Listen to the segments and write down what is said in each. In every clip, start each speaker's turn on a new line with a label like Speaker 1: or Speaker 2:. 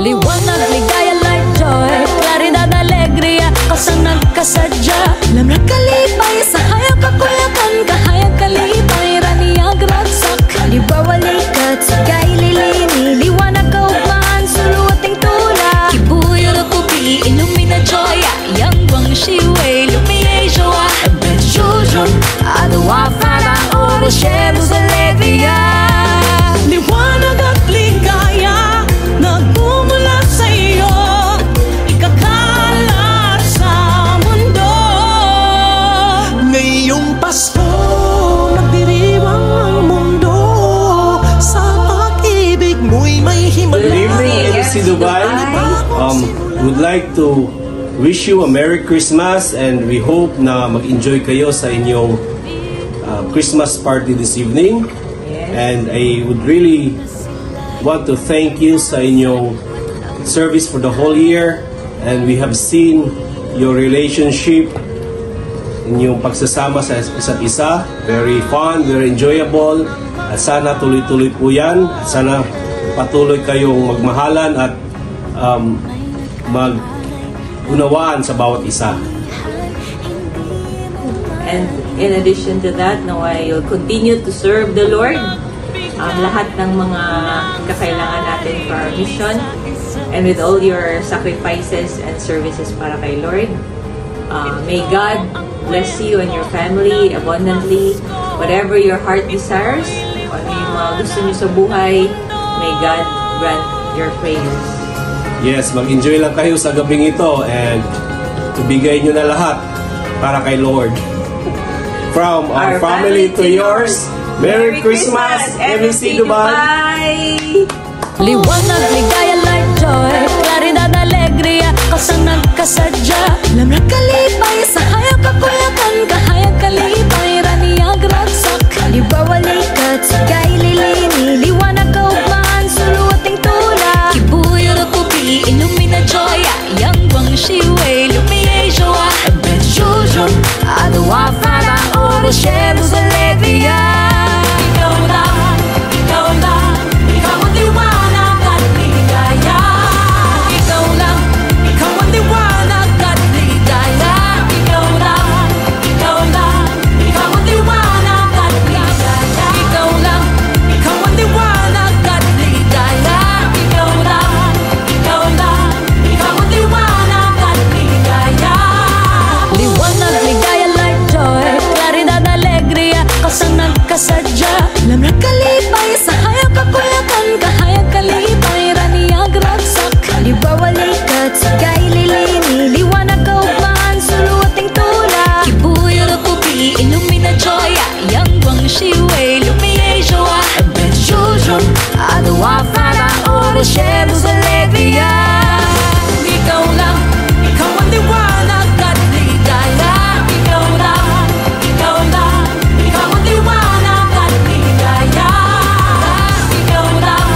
Speaker 1: Liwanag, ligaya, light, joy, klaridad, alegria, kasang nagkasadya. Lamang kalipay, sa hayag kakulakan, kahayag kalipay, raniyag ragsak. Libawalikat, sigay lilini, liwanag kaugmaan, suluating tula. Kibuyo na pupi, ilumina joy, yang bang shiway, lumiay joa. Ben jujun, adawa fara, oro shemus alegria.
Speaker 2: Liwanag at ligaya, nagmumula sa iyo, ikakalat sa mundo. Ngayong Pasko, magdiriwang ang mundo, sa pag-ibig mo'y may himala.
Speaker 3: Good evening, MC Dubai. Would like to wish you a Merry Christmas, and we hope na mag-enjoy kayo sa inyong Christmas party this evening. And I would really want to thank you sa inyong service for the whole year, and we have seen your relationship, inyong pagsasama sa isa't isa, very fun, very enjoyable, at sana tuloy-tuloy po yan, at sana patuloy kayong magmahalan at mag-unawaan sa bawat isa.
Speaker 4: And in addition to that, naway you'll continue to serve the Lord, lahat ng mga kakailangan natin for our mission, and with all your sacrifices and services para kay Lord. May God bless you and your family abundantly. Whatever your heart desires, ano yung mga gusto niyo sa buhay, may God grant your prayers.
Speaker 3: Yes, mag-enjoy lang kayo sa gabing ito, and ibigay nyo na lahat para kay Lord. From our family to yours, Merry Christmas, MC Dubai!
Speaker 1: Liwanag, ligaya, light, joy, klaridad, alegria, kasang nagkasadya. Lamang kalipay, sa hayag kakulakan, kahayag kalipay, raniyag ragsak. Libawalikat, sigay lilini, liwanag kaugmaan, suluating tula. Kibuyo na pupi, ilumina joy, yang bang shiway, lumiay joa. Ben jujun, adawa fara, oro shemus alegria. Ikaw lang, ikaw lang, ikaw ang liwanag at ligaya. Ikaw lang, ikaw ang liwanag at ligaya. Ikaw lang, ikaw lang, ikaw ang liwanag at ligaya. Ikaw lang, ikaw ang liwanag at ligaya. Ikaw lang, ikaw lang, ikaw ang liwanag at ligaya. Liwanag, ligaya, light, joy, klaridad, alegria, kasang nagkasadya. Lamang kalipay, sa hayag kakulakan, kahayag kalipay, raniyag ragsak. Libawalikat, sigay lilini, liwanag kaugmaan, suluating tula. Kibuyo na pupi, ilumina joy, yang bang shiway, lumiay joa. Ben jujun, adawa fara, oro shemus alegria. Ikaw lang, ikaw ang liwanag at ligaya. Ikaw lang, ikaw lang, ikaw ang liwanag at ligaya. Ikaw lang,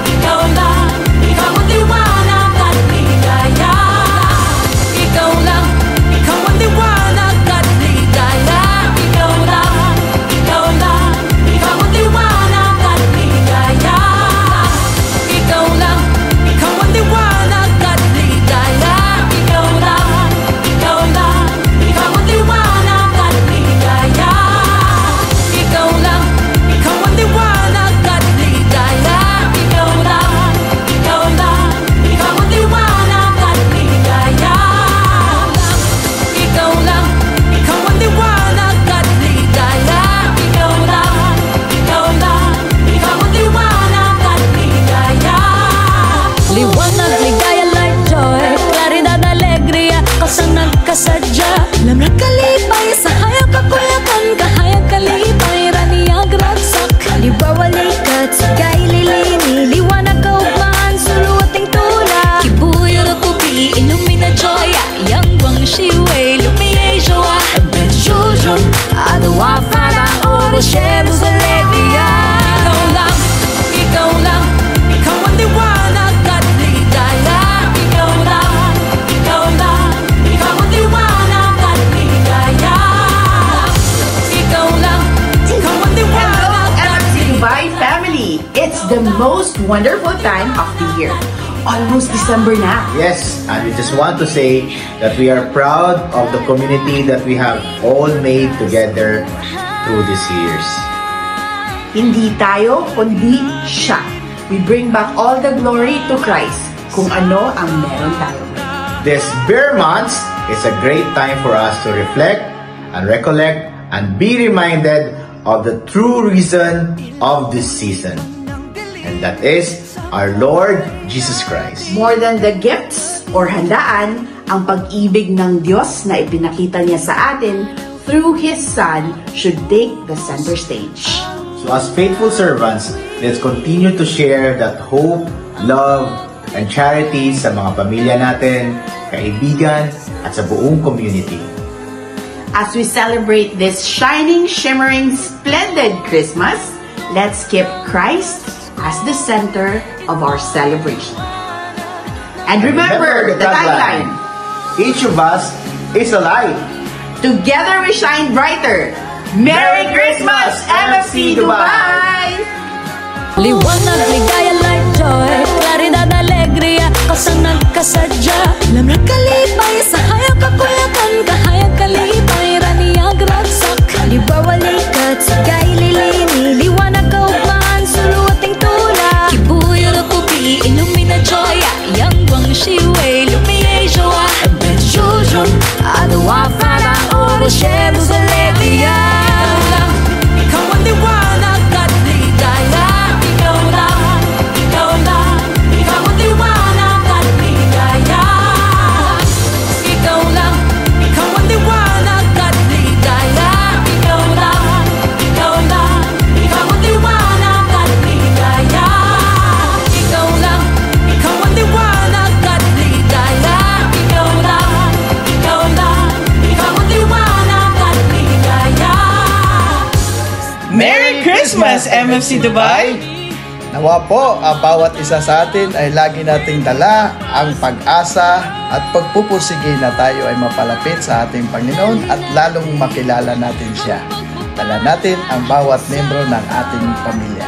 Speaker 1: ikaw lang, ikaw ang liwanag at ligaya. Ikaw lang, ikaw ang liwanag at ligaya. Ikaw lang, ikaw lang, ikaw ang liwanag at ligaya. Ikaw lang, ikaw ang liwanag
Speaker 5: most wonderful time of the year. Almost December na.
Speaker 6: Yes, and we just want to say that we are proud of the community that we have all made together through these years.
Speaker 5: Hindi tayo, kundi siya. We bring back all the glory to Christ kung ano ang meron tayo.
Speaker 6: This bear months is a great time for us to reflect and recollect and be reminded of the true reason of this season. And that is our Lord Jesus Christ.
Speaker 5: More than the gifts or handaan, ang pag-ibig ng Diyos na ipinakita niya sa atin through His Son should take the center stage.
Speaker 6: So as faithful servants, let's continue to share that hope, love, and charity sa mga pamilya natin, kaibigan, at sa buong community.
Speaker 5: As we celebrate this shining, shimmering, splendid Christmas, let's keep Christ as the center of our celebration. And remember the tagline,
Speaker 6: each of us is a light.
Speaker 5: Together we shine brighter. Merry Christmas, MFC Dubai!
Speaker 1: Liwanag, ligaya, light, joy, claridad, alegria, kasang nagkasadya. Lamang kalipay, sa hayag kakuyakan, kahayag kalipay, raniyag ragsak. Di bawalikat, sigay lilini, liwanag kaugmaan, suluating tula. Kibuyo na kubi, ilumina joya, yang wang shiway, lumiyay joa. Ben jujun, adawa fara, oro shero sa alegria. Ikaw ang liwanag at ligaya. Ikaw lang, ikaw lang, ikaw ang liwanag at ligaya. Ikaw lang, ikaw ang liwanag at ligaya. Ikaw lang, ikaw lang, ikaw ang liwanag at ligaya. Ikaw lang, ikaw ang liwanag at ligaya. Ikaw lang, ikaw lang, ikaw ang liwanag at ligaya.
Speaker 7: Merry Christmas, MFC Dubai!
Speaker 8: Nawa po, ang bawat isa sa atin ay lagi nating dala ang pag-asa at pagpupusigi na tayo ay mapalapit sa ating Panginoon at lalong makilala natin siya. Dala natin ang bawat membro ng ating pamilya.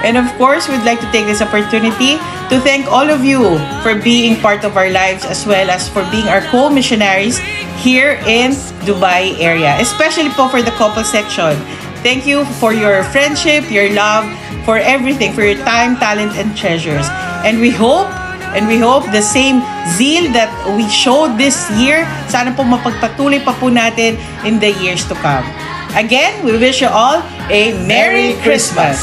Speaker 7: And of course, we'd like to take this opportunity to thank all of you for being part of our lives as well as for being our co-missionaries here in Dubai area, especially po for the couple section. Thank you for your friendship, your love, for everything, for your time, talent, and treasures. And we hope the same zeal that we showed this year, sana po mapagpatuloy pa po natin in the years to come. Again, we wish you all a Merry Christmas!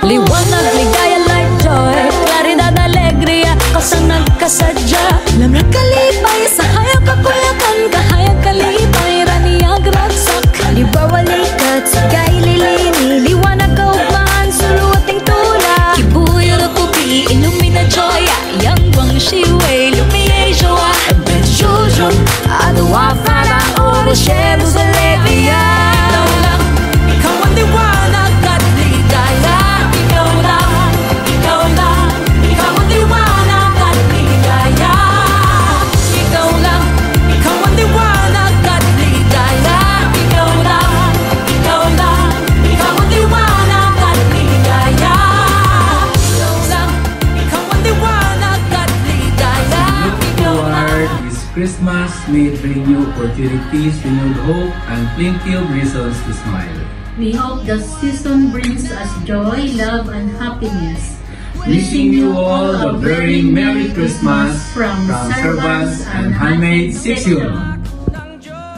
Speaker 1: Liwanag, ligaya, light, joy, claridad, alegria, kasang nagkasadya. Lamang kalipay, sa hayag kakuyakan, kahayag kalipay, raniyag ragsak. Di bawalikat, sigay lilini, liwanag kaugmaan, suluating tula. Kibuyo na kubi, ilumina joya, yang wang shiway, lumiyay joa. Ben jujun, adawa fara, oro shero sa alegria. Ikaw lang, ikaw ang liwanag at ligaya. Ikaw lang, ikaw lang, ikaw ang liwanag at ligaya. Ikaw lang, ikaw ang liwanag at ligaya. Ikaw lang, ikaw lang, ikaw ang liwanag at ligaya. Ikaw lang, ikaw ang liwanag at ligaya. Ikaw lang.
Speaker 9: This Christmas may it bring you opportunities, renewed hope, and plenty of reasons to smile.
Speaker 10: We hope the season brings us joy, love, and happiness.
Speaker 9: Wishing you all a very Merry Christmas
Speaker 10: from
Speaker 9: Servants and Handmaids Section.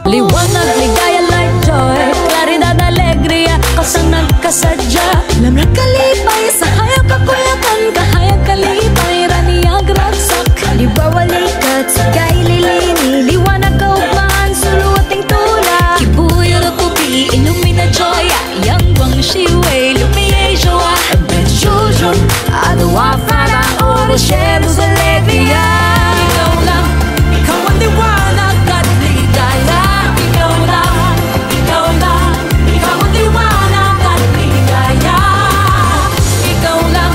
Speaker 1: Liwanag, ligaya, light, joy, claridad, alegria, kasang nagkasadya. Lamang kalipay, sa hayag kakuyakan, kahayag kalipay, raniyag ragsak. Di bawalikat, sigay lilini, liwanag kaugmaan, suluating tula. Kibuyo na kubi, ilumina joya, yang wang shiway, lumiyay joa. Ben jujun, adawa fara, oro shero sa alegria. Ikaw lang, ikaw ang liwanag at ligaya. Ikaw lang, ikaw lang, ikaw ang liwanag at ligaya. Ikaw lang,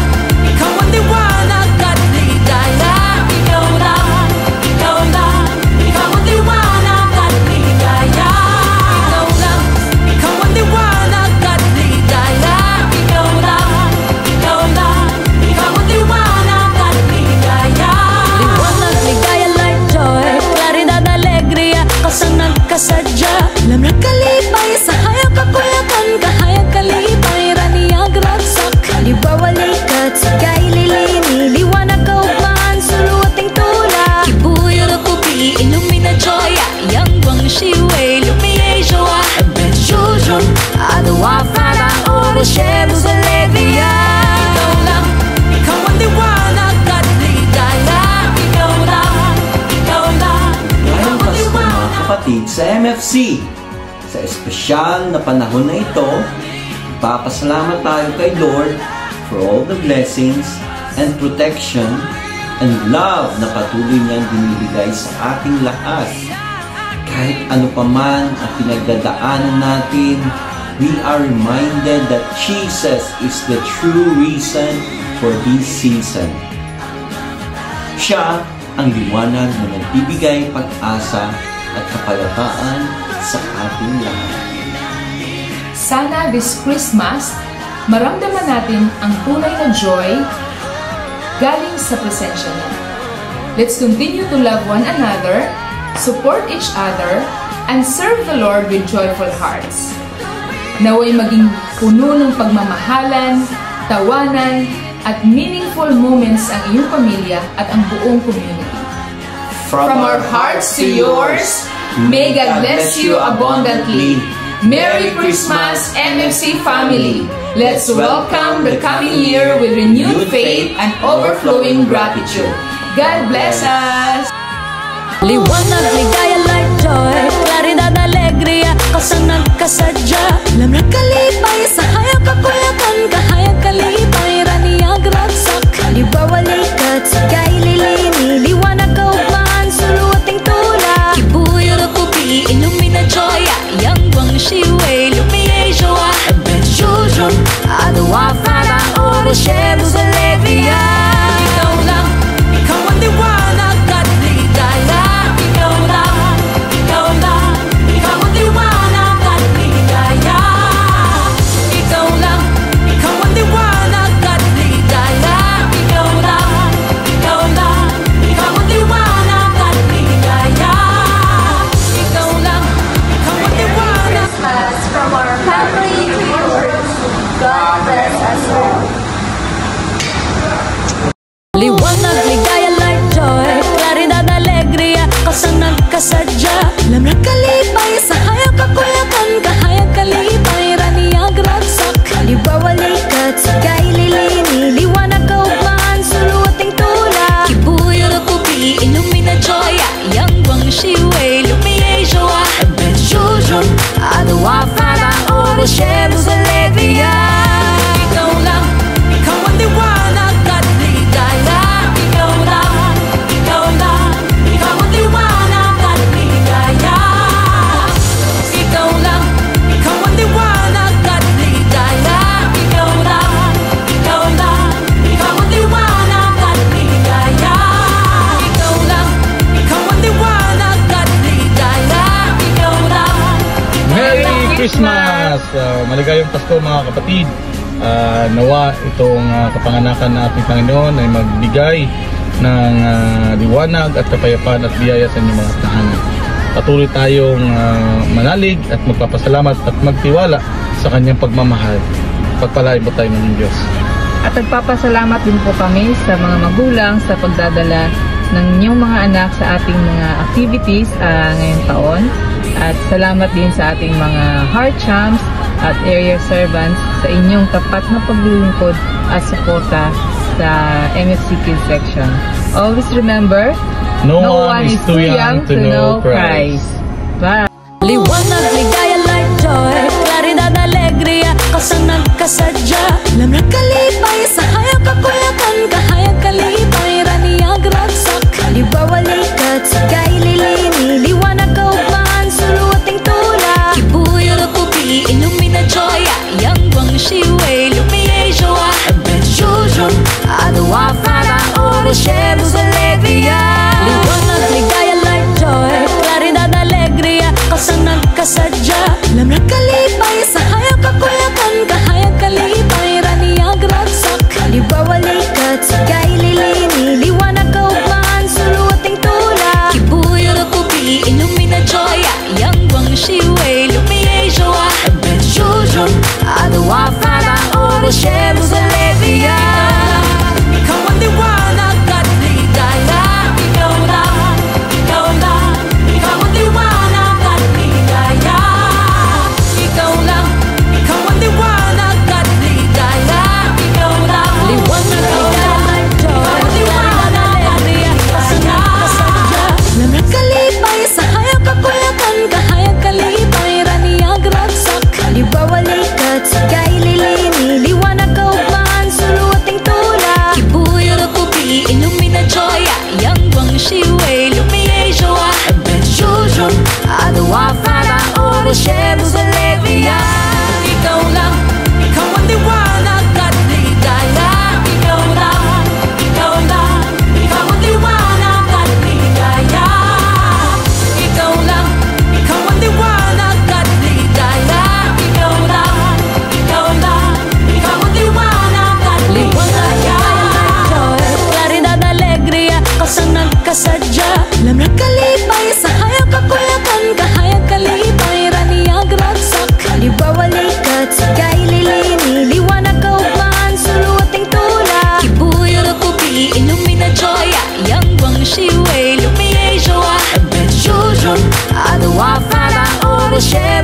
Speaker 11: MFC. Sa espesyal na panahon na ito, ipapasalamat tayo kay Lord for all the blessings and protection and love na patuloy niyang binibigay sa ating lahat. Kahit ano pa man ang pinagdadaanan natin, we are reminded that Jesus is the true reason for this season. Siya ang liwanag na nagbibigay pag-asa at kapayapaan sa ating lahat.
Speaker 12: Sana this Christmas, maramdaman natin ang tunay na joy galing sa presensya niya. Let's continue to love one another, support each other, and serve the Lord with joyful hearts. Naway maging puno ng pagmamahalan, tawanan, at meaningful moments ang iyong pamilya at ang buong community. From our hearts to yours, may God bless you abundantly. Merry Christmas, MFC family! Let's welcome the coming year with renewed faith and overflowing gratitude. God bless us!
Speaker 1: Liwanag, ligaya, light, joy, claridad, alegria, kasang nagkasadya. Alam na kalipay, sa hayag kakuyakan, kahayag kalipay, raniyag ragsak. Libawalikat, sigay lilini, liwanag kaugmaan, suluating tula. Kibuyo na kubi, illumina joya, yang wang shiway, lumiye joa. Ben jujun, adawa fara, oro shero sa alegria. Ikaw lang, ikaw ang liwanag at ligaya. Liwanag, ligaya, light, joy, claridad, alegria, kasang nagkasadya. Alam na kalipay, sa hayag kakuyakan, kahayag kalipay, raniyag ragsak. Libawalikat, sigay lilini, liwanag kaugmaan, suluating tula. Kibuyo na kubi, illumina joya, yang wang shiway, lumiye joa. Ben jujun, adawa fara, oro shero sa alegria. Ikaw lang, ikaw ang liwanag at ligaya. Ikaw lang, ikaw lang, ikaw ang liwanag at ligaya. Ikaw lang, ikaw ang liwanag at ligaya. Ikaw lang, ikaw lang, ikaw ang liwanag at ligaya. Ikaw lang, ikaw ang liwanag at ligaya. Ikaw lang.
Speaker 13: Merry Christmas! Maligayang Pasko mga kapatid. Nawa itong kapanganakan na ating Panginoon ay magbigay ng liwanag at kapayapaan at biyaya sa inyong mga tahanan. Patuloy tayong manalig at magpapasalamat at magtiwala sa kanyang pagmamahal. Pagpalain po tayo ng Diyos.
Speaker 14: At nagpapasalamat din po kami sa mga magulang sa pagdadala ng inyong mga anak sa ating mga activities ngayong taon. At salamat din sa ating mga heart chums at area servants sa inyong tapat na paglilingkod at suporta sa MFC Kids section. Always remember, no one is too young to know Christ. Bye!
Speaker 1: Liwanag, ligaya, light, joy, claridad, alegria, kasang nagkasadya. Alam na kalipay, sa hayag kakuyakan, kahayag kalipay, raniyag ragsak. Libawalikat, sigay lilini, liwanag kaugmaan, suluating tula. Kibuyo na kubi, illumina joya, yang wang shiway, lumiye joa. Ben jujun, adawa fara, oro shero sa alegria. Liwanag, ligaya, light, joy, claridad, alegria, kasang nagkasadya. Alam na kalipay, sa hayag kakuyakan, kahayag kalipay, raniyag ragsak. Libawalikat, sigay lilini, liwanag kaugmaan, suluating tula. Kibuyo na kubi, illumina joya, yang wang shiway, lumiye joa. Ben jujun, adawa fara, oro shero sa alegria. Ikaw ang liwanag at ligaya. Ikaw lang, ikaw lang, ikaw ang liwanag at ligaya. Ikaw lang, ikaw ang liwanag at ligaya. Ikaw lang, liwanag, ligaya, light, oros alegría. Ikaw lang, ikaw ang liwanag at ligaya. Ikaw lang, ikaw lang, ikaw ang liwanag at ligaya. Ikaw lang, ikaw ang liwanag at ligaya. Ikaw lang, ikaw lang, ikaw ang liwanag at ligaya. Claridad, alegría, kasang nagkasadya. Lamrak kalipay, sa hayag kakuyakan, kahayag kalipay, raniyag ragsak. Liwawalikat, sigay lilini, liwanag kaugmaan, suluating tula. Kibuyo na pupi, illumina joya, yang wang shiway, lumiye joa. Ben shujun, adawa farang oro share.